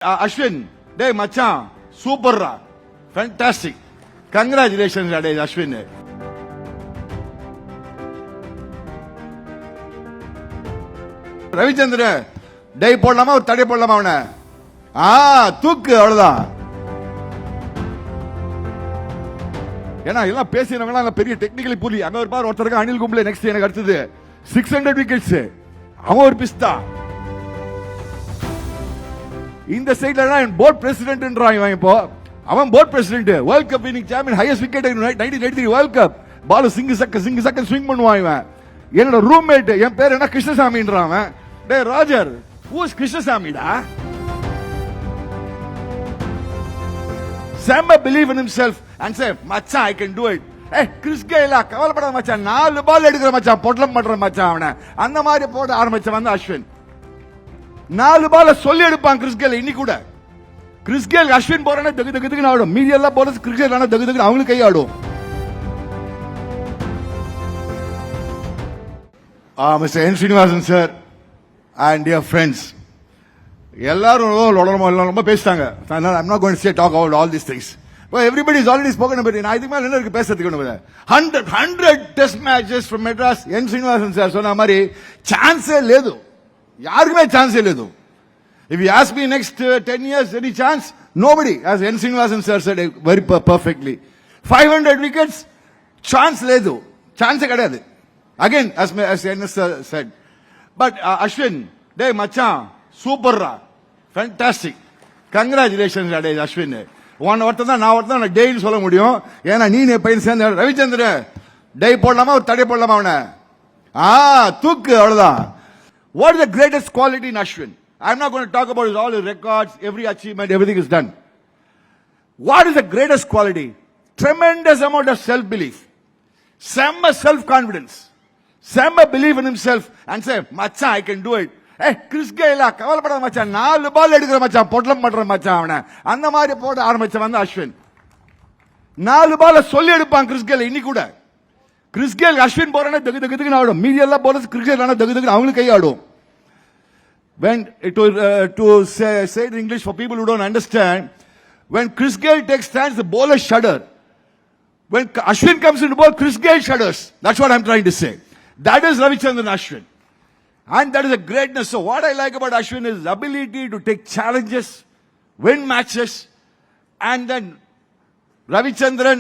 Ashwin, day machan, super ra, fantastic. Congratulations, day Ashwin. Ravichandra டே போடலாமா ஒரு தடை போடலாமா அவனை தூக்கு அவ்வளவுதான். ஏன்னா எல்லாம் பேசினவங்க பெரிய டெக்னிக்கலி புலி. அங்க ஒரு பார் ஒருத்தருக்கு அனில் கும்ப்ளே நெக்ஸ்ட் எனக்கு அடுத்தது 600 விக்கெட்ஸ். அவன் ஒரு பிஸ்தா. இந்த சைடுல போர்ட் பிரசிடென்ட்ன்றான் இவன். இப்போ அவன் board president, world cup winning champion, highest wicket 1993 world cup. Ball சிங்கு சக்க ஸ்விங் பண்ணுவான் இவன். என்னோட ரூம்மேட், என் பேர் என்ன கிருஷ்ணசாமின்றான். டே ராஜர், who is கிருஷ்ணசாமிடா? Samba believe in himself and say, மச்சான் I can do it. Chris Gayle கவலைப்படாத மச்சான், 4 பால் எடுக்கிற மச்சான், பொட்டலம் பண்ற மச்சான் அவனை. அந்த மாதிரி போட ஆரம்பிச்ச வந்து அஸ்வின் 4 பால சொல்லி எடுப்பான். கிறிஸ் கெயில் இன்னி கூட கிறிஸ் கெயில் அஸ்வின் போறானே தகு தகுன்னு ஆடும். மீதி எல்லாம் போறது கிறிஸ் கெயில் தகு தகுன்னு அவங்களுக்கு கை ஆடும். Mr. N. Srinivasan sir and dear friends, எல்லாரும் ரொம்ப பேசிட்டாங்க. I'm not going to say talk about all these things. But everybody has already spoken about it. நான் இதுக்கு மேல என்ன இருக்கு பேசுறதுக்கு? 100 test matches from Madras. N. Srinivasan sir சொன்ன மாதிரி சான்ஸே లేదు, யாருக்குமே சான்ஸே లేదు. If you ask me next 10 years any chance, nobody, as N. Srinivasan sir said very perfectly. 500 wickets, chance లేదు, chance கிடையாது. Again, as N. said. But Ashwin, day machan, super ra, fantastic. Congratulations, day Ashwin. One ஒருத்தன் நான் ஒருத்தன் டேன்னு சொல்ல முடியும். ஏன்னா நீ பையன் சேர்ந்த ரவிச்சந்திர டே போடலாமா ஒரு தடை போடலாமா அவனை தூக்கு அவ்வளவுதான். What is the greatest quality in Ashwin? I'm not going to talk about all his records, every achievement, everything is done. What is the greatest quality? Tremendous amount of self-belief. Samba self-confidence. Samba believe in himself and say, மச்சான் I can do it. Chris Gayle கவலைப்படாத மச்சான், 4 பால் எடுக்கிற மச்சான், பொட்டலம் பண்ற மச்சான் அவனை. அந்த மாதிரி போட ஆரம்பிச்ச வந்து அஸ்வின் 4 பால சொல்லி எடுப்பான். கிறிஸ் கெயில் இன்னி கூட கிறிஸ் கெயில் அஸ்வின் போறானே தகு தகுன்னு ஆடும். மீதி எல்லாம் போறது கிறிஸ் கெயில் தகு தகுன்னு அவங்களுக்கு கை ஆடும். When to say it in English for people who don't understand, when Chris Gayle takes stance, the bowlers shudder. When Ashwin comes into ball, Chris Gayle shudders. That's what I'm trying to say. That is Ravichandran Ashwin. And that is a greatness. So what I like about Ashwin is his ability to take challenges, win matches, and then Ravichandran,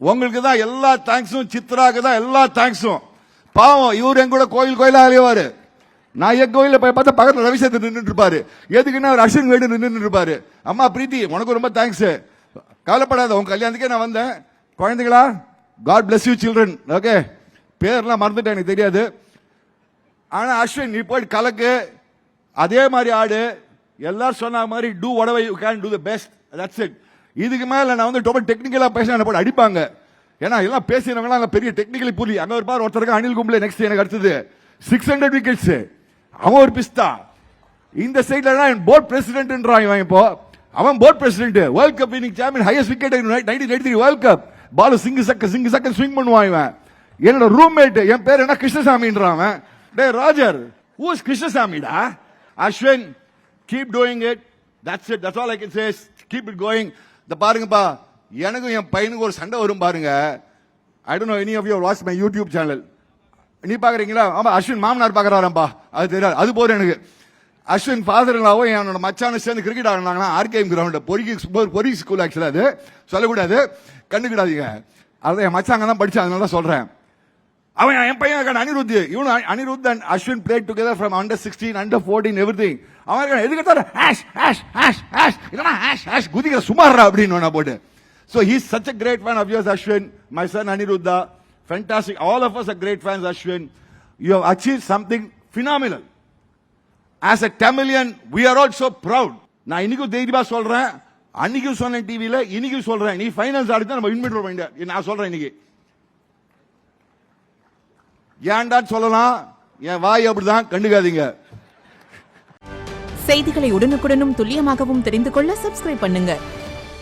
உங்களுக்கு தான் எல்லா தேங்க்ஸும், சித்ராக்கு தான் எல்லா தேங்க்ஸும். பாவம் இவர் என் கூட கோயிலா அலைவாரு. நான் என் கோயில போய் பார்த்தா பக்கத்தில் ரவிச்சந்திரன் நின்றுட்டு இருப்பாரு. எதுக்குன்னா அவர் அஸ்வின் வீடு நின்று இருப்பாரு. அம்மா பிரீத்தி, உனக்கு ரொம்ப தேங்க்ஸ், கவலைப்படாத, உங்க கல்யாணத்துக்கே நான் வந்தேன். குழந்தைகளா, god bless you children. Okay, பேர்லாம் மறந்துட்டேன், எனக்கு தெரியாது. ஆனா அஸ்வின் நீ போய் கலக்கு, அதே மாதிரி ஆடு, எல்லாரும் சொன்ன மாதிரி two whatever you can do the best. That's it. இதுக்கு மேல நான் வந்து ரொம்ப டெக்னிக்கலா பேசினா என்ன போட்டு அடிப்பாங்க. ஏன்னா எல்லாம் பேசினவங்க அங்க பெரிய டெக்னிக்கலி புலி. அங்க ஒரு பார் ஒருத்தருக்கு அனில் கும்ப்ளே நெக்ஸ்ட் எனக்கு அடுத்தது 600 விக்கெட்ஸ். அவன் ஒரு பிஸ்தா. இந்த சைடுல போர்ட் பிரசிடென்ட்ன்றான் இவன். இப்போ அவன் board president, world cup winning champion, highest wicket 1993 world cup. Ball சிங்கு சக்க ஸ்விங் பண்ணுவான் இவன். என்னோட ரூம்மேட், என் பேர் என்ன கிருஷ்ணசாமின்றான். டே Rajar, who is கிருஷ்ணசாமிடா? Ashwin, keep doing it. That's it. That's all I can say. Keep it going. இந்த பாருங்கப்பா, எனக்கும் என் பையனுக்கு ஒரு சண்டை வரும் பாருங்க. I don't know any of you watch my YouTube channel. நீ பாக்குறீங்களா? ஆமா, அஸ்வின் மாமனார் பாக்குறாராம்பா, அது தெரியாது. அது போற எனக்கு. அஸ்வின் ஃபாதர்லாவும் என்னோட மச்சான சேர்ந்து கிரிக்கெட் ஆடினாங்கன்னா ஆர்கேஎம் கிரவுண்ட், பொறி ஸ்கூல். ஆக்சுவலா அது சொல்லக்கூடாது, கண்டுக்கிடாதீங்க. அதான் என் மச்சாங்க தான் படிச்சு, அதனால தான் சொல்றேன். அவன் என் பையன் அனிருத். இவனு Anirudh and Ashwin played together from under 16, under 14, everything. அவன் எதுக்கு குதிக்கிற சுமாரா அப்படின்னு போட்டு. So he's such a great fan of yours, Ashwin. My son Aniruddha, fantastic. All of us are great fans, Ashwin. You have achieved something phenomenal. As a Tamilian, we are all so proud. நான் இன்னைக்கும் தைரியமா சொல்றேன், அன்னைக்கும் சொன்னேன் டிவில, இன்னைக்கும் சொல்றேன். நீ ஃபைனல்ஸ் ஆடிதான் நம்ம வின் பண்ணுவோம். நான் சொல்றேன் இன்னைக்கு. ஏன்டான்னு சொல்லலாம், என் வாய் அப்படிதான், கண்டுக்காதீங்க. செய்திகளை உடனுக்குடனும் துல்லியமாகவும் தெரிந்து கொள்ள சப்ஸ்கிரைப் பண்ணுங்க.